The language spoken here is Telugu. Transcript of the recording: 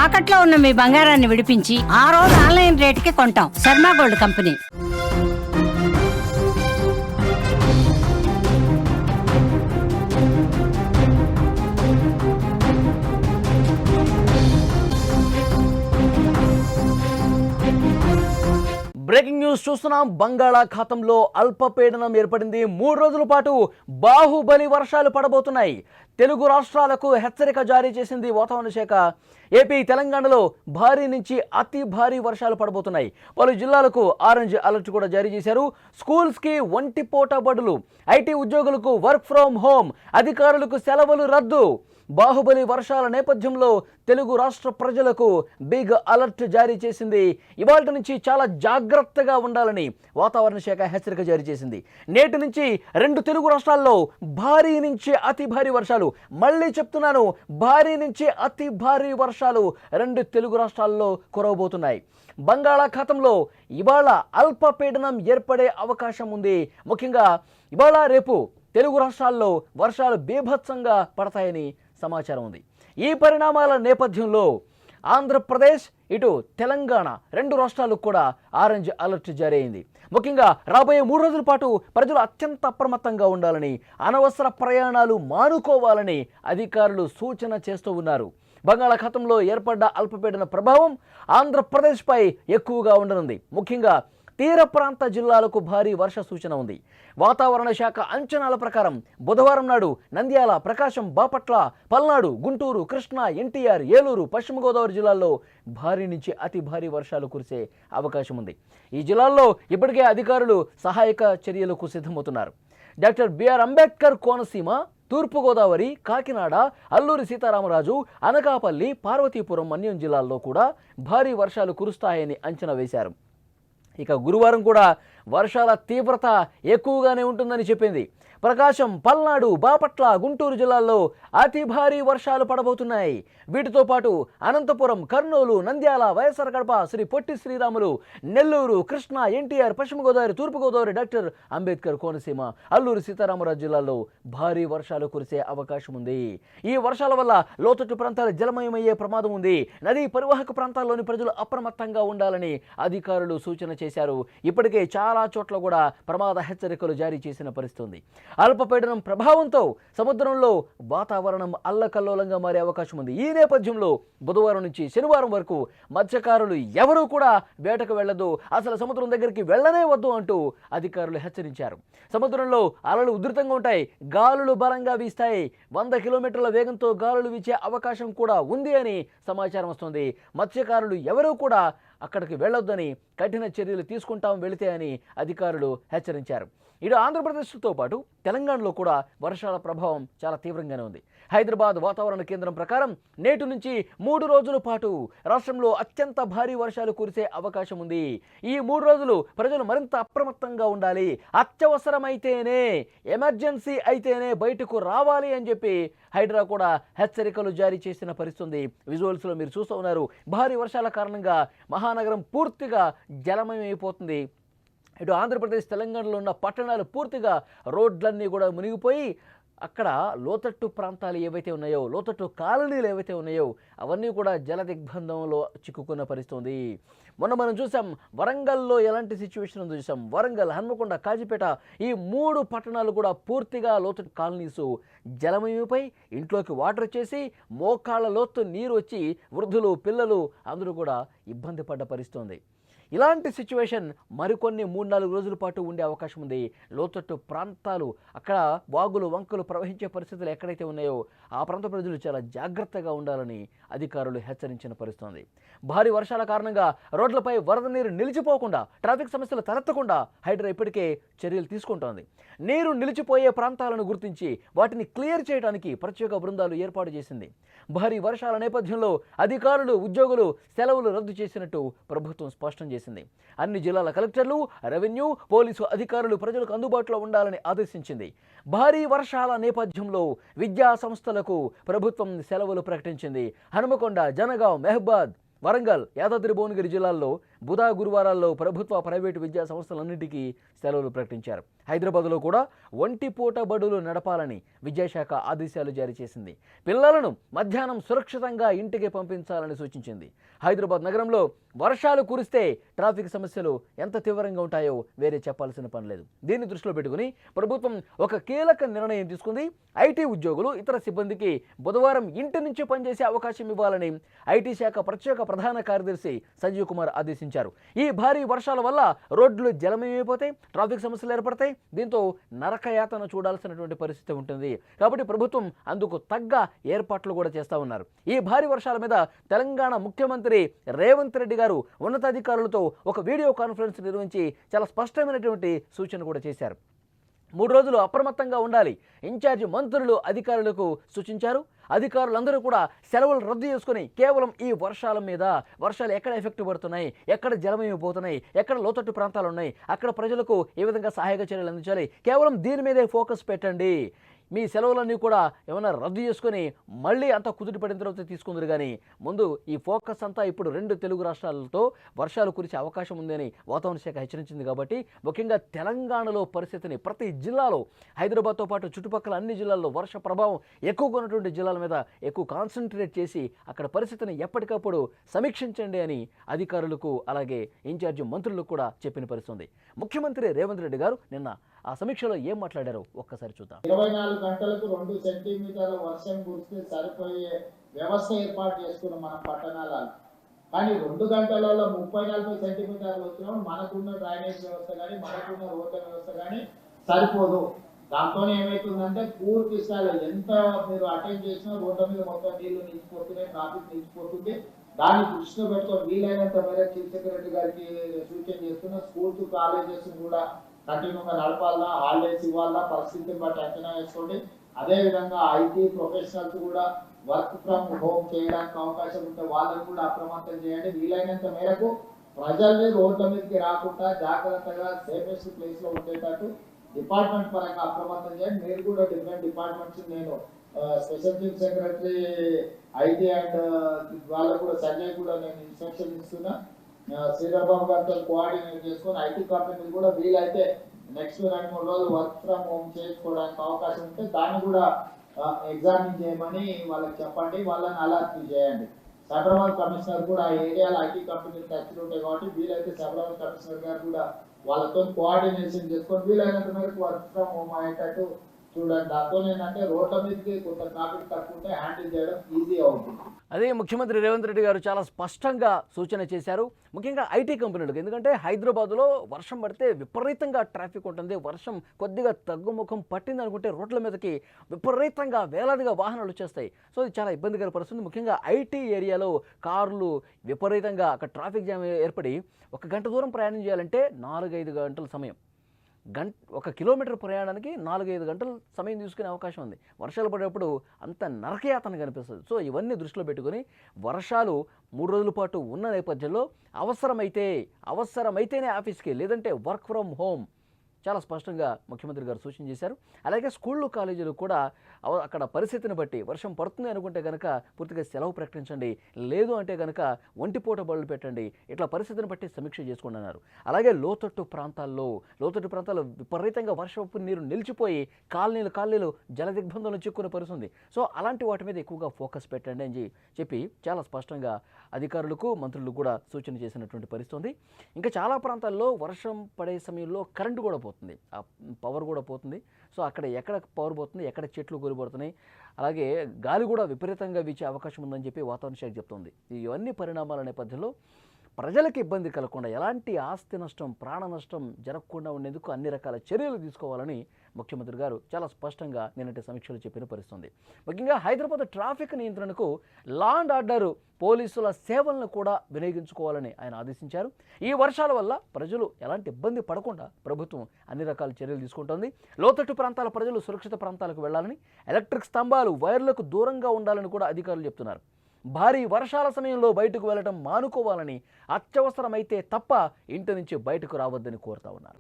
తాకట్లో ఉన్న మీ బంగారాన్ని విడిపించి ఆ రోజు ఆన్లైన్ రేటుకి కొంటాం. Sharma gold company. Breaking news చూస్తున్నాం. బంగాళాఖాతంలో అల్పపీడనం ఏర్పడింది. 3 రోజుల పాటు బాహుబలి వర్షాలు పడబోతున్నాయి. తెలుగు రాష్ట్రాలకు హెచ్చరిక జారీ చేసింది వాతావరణ శాఖ. ఏపీ, తెలంగాణలో భారీ నుంచి అతి భారీ వర్షాలు పడబోతున్నాయి. పలు జిల్లాలకు ఆరెంజ్ అలర్ట్ కూడా జారీ చేశారు. స్కూల్స్కి ఒంటిపూట బడులు, ఐటీ ఉద్యోగులకు వర్క్ ఫ్రం హోమ్, అధికారులకు సెలవులు రద్దు. బాహుబలి వర్షాల నేపథ్యంలో తెలుగు రాష్ట్ర ప్రజలకు బిగ్ అలర్ట్ జారీ చేసింది. ఇవాళ నుంచి చాలా జాగ్రత్తగా ఉండాలని వాతావరణ శాఖ హెచ్చరిక జారీ చేసింది. నేటి నుంచి 2 తెలుగు రాష్ట్రాల్లో భారీ నుంచి అతి భారీ వర్షాలు, మళ్ళీ చెప్తున్నాను, భారీ నుంచి అతి భారీ వర్షాలు 2 తెలుగు రాష్ట్రాల్లో కురవబోతున్నాయి. బంగాళాఖాతంలో ఇవాళ అల్పపీడనం ఏర్పడే అవకాశం ఉంది. ముఖ్యంగా ఇవాళ రేపు తెలుగు రాష్ట్రాల్లో వర్షాలు బీభత్సంగా పడతాయని సమాచారం ఉంది. ఈ పరిణామాల నేపథ్యంలో ఆంధ్రప్రదేశ్, ఇటు తెలంగాణ 2 రాష్ట్రాలకు కూడా ఆరెంజ్ అలర్ట్ జారీ అయింది. ముఖ్యంగా రాబోయే 3 రోజుల పాటు ప్రజలు అత్యంత అప్రమత్తంగా ఉండాలని, అనవసర ప్రయాణాలు మానుకోవాలని అధికారులు సూచన చేస్తూ ఉన్నారు. బంగాళాఖాతంలో ఏర్పడ్డ అల్పపీడన ప్రభావం ఆంధ్రప్రదేశ్పై ఎక్కువగా ఉండనుంది. ముఖ్యంగా తీర ప్రాంత జిల్లాలకు భారీ వర్ష సూచన ఉంది. వాతావరణ శాఖ అంచనాల ప్రకారం బుధవారం నాడు నంద్యాల, ప్రకాశం, బాపట్ల, పల్నాడు, గుంటూరు, కృష్ణా, ఎన్టీఆర్, ఏలూరు, పశ్చిమ గోదావరి జిల్లాల్లో భారీ నుంచి అతి భారీ వర్షాలు కురిసే అవకాశం ఉంది. ఈ జిల్లాల్లో ఇప్పటికే అధికారులు సహాయక చర్యలకు సిద్ధమవుతున్నారు. డాక్టర్ బిఆర్ అంబేద్కర్ కోనసీమ, తూర్పుగోదావరి, కాకినాడ, అల్లూరి సీతారామరాజు, అనకాపల్లి, పార్వతీపురం, మన్యం జిల్లాల్లో కూడా భారీ వర్షాలు కురుస్తాయని అంచనా వేశారు. ఇక గురువారం కూడా వర్షాల తీవ్రత ఎక్కువగానే ఉంటుందని చెప్పింది. ప్రకాశం, పల్నాడు, బాపట్ల, గుంటూరు జిల్లాల్లో అతి భారీ వర్షాలు పడబోతున్నాయి. వీటితో పాటు అనంతపురం, కర్నూలు, నంద్యాల, వైఎస్ఆర్ కడప, శ్రీ పొట్టి శ్రీరాములు, నెల్లూరు, కృష్ణా, ఎన్టీఆర్, పశ్చిమ గోదావరి, తూర్పుగోదావరి, డాక్టర్ అంబేద్కర్ కోనసీమ, అల్లూరి సీతారామరాజు జిల్లాల్లో భారీ వర్షాలు కురిసే అవకాశం ఉంది. ఈ వర్షాల వల్ల లోతట్టు ప్రాంతాలు జలమయమయ్యే ప్రమాదం ఉంది. నదీ పరివాహక ప్రాంతాల్లోని ప్రజలు అప్రమత్తంగా ఉండాలని అధికారులు సూచన చేశారు. ఇప్పటికే చాలా చోట్ల కూడా ప్రమాద హెచ్చరికలు జారీ చేసిన పరిస్థితి ఉంది. అల్పపీడనం ప్రభావంతో సముద్రంలో వాతావరణం అల్లకల్లోలంగా మారే అవకాశం ఉంది. ఈ నేపథ్యంలో బుధవారం నుంచి శనివారం వరకు మత్స్యకారులు ఎవరూ కూడా వేటకు వెళ్లదు, అసలు సముద్రం దగ్గరికి వెళ్ళనే వద్దు అంటూ అధికారులు హెచ్చరించారు. సముద్రంలో అలలు ఉధృతంగా ఉంటాయి, గాలులు బలంగా వీస్తాయి. 100 కిలోమీటర్ల వేగంతో గాలులు వీచే అవకాశం కూడా ఉంది అని సమాచారం వస్తుంది. మత్స్యకారులు ఎవరూ కూడా అక్కడికి వెళ్ళొద్దని, కఠిన చర్యలు తీసుకుంటాం వెళితే అని అధికారులు హెచ్చరించారు. ఇటు ఆంధ్రప్రదేశ్తో పాటు తెలంగాణలో కూడా వర్షాల ప్రభావం చాలా తీవ్రంగానే ఉంది. హైదరాబాద్ వాతావరణ కేంద్రం ప్రకారం నేటి నుంచి 3 రోజుల పాటు రాష్ట్రంలో అత్యంత భారీ వర్షాలు కురిసే అవకాశం ఉంది. ఈ 3 రోజులు ప్రజలు మరింత అప్రమత్తంగా ఉండాలి. అత్యవసరమైతేనే, ఎమర్జెన్సీ అయితేనే బయటకు రావాలి అని చెప్పి హైడ్రా కూడా హెచ్చరికలు జారీ చేసిన పరిస్థితి. విజువల్స్లో మీరు చూస్తూ ఉన్నారు. భారీ వర్షాల కారణంగా మహానగరం పూర్తిగా జలమయమైపోతుంది. ఇటు ఆంధ్రప్రదేశ్, తెలంగాణలో ఉన్న పట్టణాలు పూర్తిగా రోడ్లన్నీ కూడా మునిగిపోయి అక్కడ లోతట్టు ప్రాంతాలు ఏవైతే ఉన్నాయో, లోతట్టు కాలనీలు ఏవైతే ఉన్నాయో అవన్నీ కూడా జల దిగ్బంధంలో చిక్కుకున్న పరిస్థితి. మొన్న మనం చూసాం వరంగల్లో ఎలాంటి సిచ్యువేషన్ ఉందో చూసాం. వరంగల్, హన్మకొండ, కాజీపేట ఈ 3 పట్టణాలు కూడా పూర్తిగా లోతట్టు కాలనీస్ జలమయమై ఇంట్లోకి వాటర్ వచ్చేసి మోకాళ్ళ లోతు నీరు వచ్చి వృద్ధులు, పిల్లలు అందరూ కూడా ఇబ్బంది పడ్డ పరిస్థితి. ఇలాంటి సిచ్యువేషన్ మరికొన్ని 3-4 రోజుల పాటు ఉండే అవకాశం ఉంది. లోతట్టు ప్రాంతాలు, అక్కడ వాగులు, వంకలు ప్రవహించే పరిస్థితులు ఎక్కడైతే ఉన్నాయో ఆ ప్రాంత ప్రజలు చాలా జాగ్రత్తగా ఉండాలని అధికారులు హెచ్చరించిన పరిస్థితి. భారీ వర్షాల కారణంగా రోడ్లపై వరద నీరు నిలిచిపోకుండా, ట్రాఫిక్ సమస్యలు తలెత్తకుండా హైడ్రా ఇప్పటికే చర్యలు తీసుకుంటోంది. నీరు నిలిచిపోయే ప్రాంతాలను గుర్తించి వాటిని క్లియర్ చేయడానికి ప్రత్యేక బృందాలు ఏర్పాటు చేసింది. భారీ వర్షాల నేపథ్యంలో అధికారులు, ఉద్యోగులు సెలవులు రద్దు చేసినట్టు ప్రభుత్వం స్పష్టం చేసింది. అన్ని జిల్లాల కలెక్టర్లు, రెవెన్యూ, పోలీసు అధికారులు ప్రజలకు అందుబాటులో ఉండాలని ఆదేశించింది. భారీ వర్షాల నేపథ్యంలో విద్యా సంస్థలకు ప్రభుత్వం సెలవులు ప్రకటించింది. హనుమకొండ, జనగాం, మెహబాద్, వరంగల్, యాదాద్రి భువనగిరి జిల్లాల్లో బుధ గురువారాల్లో ప్రభుత్వ ప్రైవేటు విద్యా సంస్థలన్నింటికీ సెలవులు ప్రకటించారు. హైదరాబాద్లో కూడా ఒంటిపూట బడులు నడపాలని విద్యాశాఖ ఆదేశాలు జారీ చేసింది. పిల్లలను మధ్యాహ్నం సురక్షితంగా ఇంటికి పంపించాలని సూచించింది. హైదరాబాద్ నగరంలో వర్షాలు కురిస్తే ట్రాఫిక్ సమస్యలు ఎంత తీవ్రంగా ఉంటాయో వేరే చెప్పాల్సిన పని లేదు. దీన్ని దృష్టిలో పెట్టుకుని ప్రభుత్వం ఒక కీలక నిర్ణయం తీసుకుంది. ఐటీ ఉద్యోగులు ఇతర సిబ్బందికి బుధవారం ఇంటి నుంచి పనిచేసే అవకాశం ఇవ్వాలని ఐటీ శాఖ ప్రత్యేక ప్రధాన కార్యదర్శి సంజీవ్ కుమార్ ఆదేశించారు. ఈ భారీ వర్షాల వల్ల రోడ్లు జలమయమైపోతాయి, ట్రాఫిక్ సమస్యలు ఏర్పడతాయి. దీంతో నరకయాతన చూడాల్సినటువంటి పరిస్థితి ఉంటుంది. కాబట్టి ప్రభుత్వం అందుకు తగ్గ ఏర్పాట్లు కూడా చేస్తా ఉన్నారు. ఈ భారీ వర్షాల మీద తెలంగాణ ముఖ్యమంత్రి రేవంత్ రెడ్డి గారు ఉన్నతాధికారులతో ఒక వీడియో కాన్ఫరెన్స్ నిర్వహించి చాలా స్పష్టమైనటువంటి సూచన కూడా చేశారు. 3 రోజులు అప్రమత్తంగా ఉండాలి ఇన్ఛార్జి మంత్రులు అధికారులకు సూచించారు. అధికారులందరూ కూడా సెలవులు రద్దు చేసుకుని కేవలం ఈ వర్షాల మీద, వర్షాలు ఎక్కడ ఎఫెక్ట్ పడుతున్నాయి, ఎక్కడ జలమయమైపోతున్నాయి, ఎక్కడ లోతట్టు ప్రాంతాలు ఉన్నాయి, అక్కడ ప్రజలకు ఏ విధంగా సహాయక చర్యలు అందించాలి, కేవలం దీని మీదే ఫోకస్ పెట్టండి. మీ సెలవులన్నీ కూడా ఏమైనా రద్దు చేసుకొని మళ్ళీ అంతా కుదుటి పడిన తర్వాత తీసుకుందరు. కానీ ముందు ఈ ఫోకస్ అంతా ఇప్పుడు 2 తెలుగు రాష్ట్రాలతో వర్షాలు కురిసే అవకాశం ఉందని వాతావరణ శాఖ హెచ్చరించింది. కాబట్టి ముఖ్యంగా తెలంగాణలో పరిస్థితిని ప్రతి జిల్లాలో, హైదరాబాద్తో పాటు చుట్టుపక్కల అన్ని జిల్లాల్లో వర్ష ప్రభావం ఎక్కువగా ఉన్నటువంటి జిల్లాల మీద ఎక్కువ కాన్సన్ట్రేట్ చేసి అక్కడ పరిస్థితిని ఎప్పటికప్పుడు సమీక్షించండి అని అధికారులకు అలాగే ఇన్ఛార్జి మంత్రులకు కూడా చెప్పిన పరిస్థితుంది. ముఖ్యమంత్రి రేవంత్ రెడ్డి గారు నిన్న ఆ సమీక్షలో ఏం మాట్లాడారో ఒక్కసారి చూద్దాం. 24 గంటలకు 2 సెంటీమీటర్ల వర్షం కురిస్తే సరిపోయే వ్యవస్థ ఏర్పాటు చేసుకున్నాం మనం పట్టణాలలో. కానీ 2 గంటలలో 30-40 సెంటీమీటర్లు వచ్చినా మనకున్న డ్రైనేజ్ వ్యవస్థ కానీ మనకున్న రోడ్ల వ్యవస్థ కానీ సరిపోదు. దాంతో ఏమవుతుందంటే పూర్తి స్థాయిలో ఎంత మీరు అటెండ్ చేసినా రోడ్ల మీద మొత్తం నీళ్లు నిలిచిపోతున్నాయి, ట్రాఫిక్ నిలిచిపోతుంది. దాన్ని దృష్టిలో పెట్టుకొని వీలైనంత మేరకు చీఫ్ సెక్రటరీ గారికి సూచన చేస్తున్న స్కూల్స్ కాలేజెస్ కూడా కంటిన్యూగా నడపాలన్నా, హాలిడేస్ ఇవ్వాలన్నా పరిస్థితిని బట్టి అంచనా వేసుకోండి. అదేవిధంగా ఐటీ ప్రొఫెషనల్స్ కూడా వర్క్ ఫ్రమ్ హోమ్ చేయడానికి అవకాశం ఉంటే వాళ్ళని కూడా అప్రమత్తం చేయండి. వీలైనంత మేరకు ప్రజల్ని రోడ్ల మీదకి రాకుండా జాగ్రత్తగా సేఫెస్ట్ ప్లేస్ లో ఉండేటట్టు డిపార్ట్మెంట్ పరంగా అప్రమత్తం చేయండి. మీరు కూడా డిఫరెంట్ డిపార్ట్మెంట్స్, నేను special chief secretary IT and వాళ్ళకు కూడా సంజయ్ కూడా నేను ఇన్స్ట్రక్షన్ ఇస్తున్నా. శ్రీధర్ బాబు గారితో కోఆర్డినేట్ చేసుకొని ఐటీ కంపెనీలు కూడా వీలైతే నెక్స్ట్ 2-3 రోజులు వర్క్ ఫ్రమ్ హోమ్ చేసుకోవడానికి అవకాశం ఉంటే దాన్ని కూడా ఎగ్జామిన్ చేయమని వాళ్ళకి చెప్పండి, వాళ్ళని అలర్ట్ చేయండి. సైబరాబాద్ కమిషనర్ కూడా ఆ ఏరియాలో ఐటీ కంపెనీలు టచ్లు ఉంటాయి కాబట్టి వీలైతే సైబరాబాద్ కమిషనర్ గారు కూడా వాళ్ళతో కోఆర్డినేషన్ చేసుకొని వీలైనంత మేరకు వర్క్ ఫ్రమ్ హోమ్ అయ్యేటట్టు చూడండి. దాంతో ఏంటంటే రోడ్ల మీదకి కొంత ట్రాఫిక్ తక్కువ ఉంటే హ్యాండిల్ చేయడం ఈజీ అవుతుంది. అదే ముఖ్యమంత్రి రేవంత్ రెడ్డి గారు చాలా స్పష్టంగా సూచన చేశారు, ముఖ్యంగా ఐటీ కంపెనీలకు. ఎందుకంటే హైదరాబాద్లో వర్షం పడితే విపరీతంగా ట్రాఫిక్ ఉంటుంది. వర్షం కొద్దిగా తగ్గుముఖం పట్టింది అనుకుంటే రోడ్ల మీదకి విపరీతంగా వేలాదిగా వాహనాలు వచ్చేస్తాయి. సో ఇది చాలా ఇబ్బందికర పరిస్థితి. ముఖ్యంగా ఐటీ ఏరియాలో కార్లు విపరీతంగా అక్కడ ట్రాఫిక్ జామ్ ఏర్పడి 1 గంట దూరం ప్రయాణం చేయాలంటే 4-5 గంటల సమయం, 1 కిలోమీటర్ ప్రయాణానికి 4-5 గంటలు సమయం తీసుకునే అవకాశం ఉంది. వర్షాలు పడేటప్పుడు అంత నరకయాతన కనిపిస్తుంది. సో ఇవన్నీ దృష్టిలో పెట్టుకుని వర్షాలు 3 రోజుల పాటు ఉన్న నేపథ్యంలో అవసరమైతేనే ఆఫీస్కి, లేదంటే వర్క్ ఫ్రమ్ హోమ్ చాలా స్పష్టంగా ముఖ్యమంత్రి గారు సూచన చేశారు. అలాగే స్కూళ్ళు కాలేజీలు కూడా అక్కడ పరిస్థితిని బట్టి వర్షం పడుతుంది అనుకుంటే కనుక పూర్తిగా సెలవు ప్రకటించండి, లేదు అంటే కనుక ఒంటిపూట బడులు పెట్టండి. ఇట్లా పరిస్థితిని బట్టి సమీక్ష చేసుకోండి అన్నారు. అలాగే లోతట్టు ప్రాంతాల్లో విపరీతంగా వర్షపు నీరు నిలిచిపోయి కాలనీలు జల దిగ్బంధంలో చిక్కునే పరిస్థితుంది. సో అలాంటి వాటి మీద ఎక్కువగా ఫోకస్ పెట్టండి అని చెప్పి చాలా స్పష్టంగా అధికారులకు మంత్రులకు కూడా సూచన చేసినటువంటి పరిస్థితి ఉంది. ఇంకా చాలా ప్రాంతాల్లో వర్షం పడే సమయంలో కరెంటు కూడా పోతుంది, ఆ పవర్ కూడా పోతుంది. సో అక్కడ ఎక్కడ పవర్ పోతుంది, ఎక్కడ చెట్లు కూలిపోతున్నాయి, అలాగే గాలి కూడా విపరీతంగా వీచే అవకాశం ఉందని చెప్పి వాతావరణ శాఖ చెప్తుంది. ఇవన్నీ పరిణామాల నేపథ్యంలో ప్రజలకు ఇబ్బంది కలగకుండా, ఎలాంటి ఆస్తి నష్టం, ప్రాణ నష్టం జరగకుండా ఉండేందుకు అన్ని రకాల చర్యలు తీసుకోవాలని ముఖ్యమంత్రి గారు చాలా స్పష్టంగా నిన్నటి సమీక్షలు చెప్పిన పరిస్థితుంది. ముఖ్యంగా హైదరాబాద్ ట్రాఫిక్ నియంత్రణకు లా అండ్ ఆర్డర్ పోలీసుల సేవలను కూడా వినియోగించుకోవాలని ఆయన ఆదేశించారు. ఈ వర్షాల వల్ల ప్రజలు ఎలాంటి ఇబ్బంది పడకుండా ప్రభుత్వం అన్ని రకాల చర్యలు తీసుకుంటోంది. లోతట్టు ప్రాంతాల ప్రజలు సురక్షిత ప్రాంతాలకు వెళ్లాలని, ఎలక్ట్రిక్ స్తంభాలు, వైర్లకు దూరంగా ఉండాలని కూడా అధికారులు చెప్తున్నారు. భారీ వర్షాల సమయంలో బయటకు వెళ్లడం మానుకోవాలని, అత్యవసరమైతే తప్ప ఇంటి నుంచి బయటకు రావద్దని కోరుతా ఉన్నారు.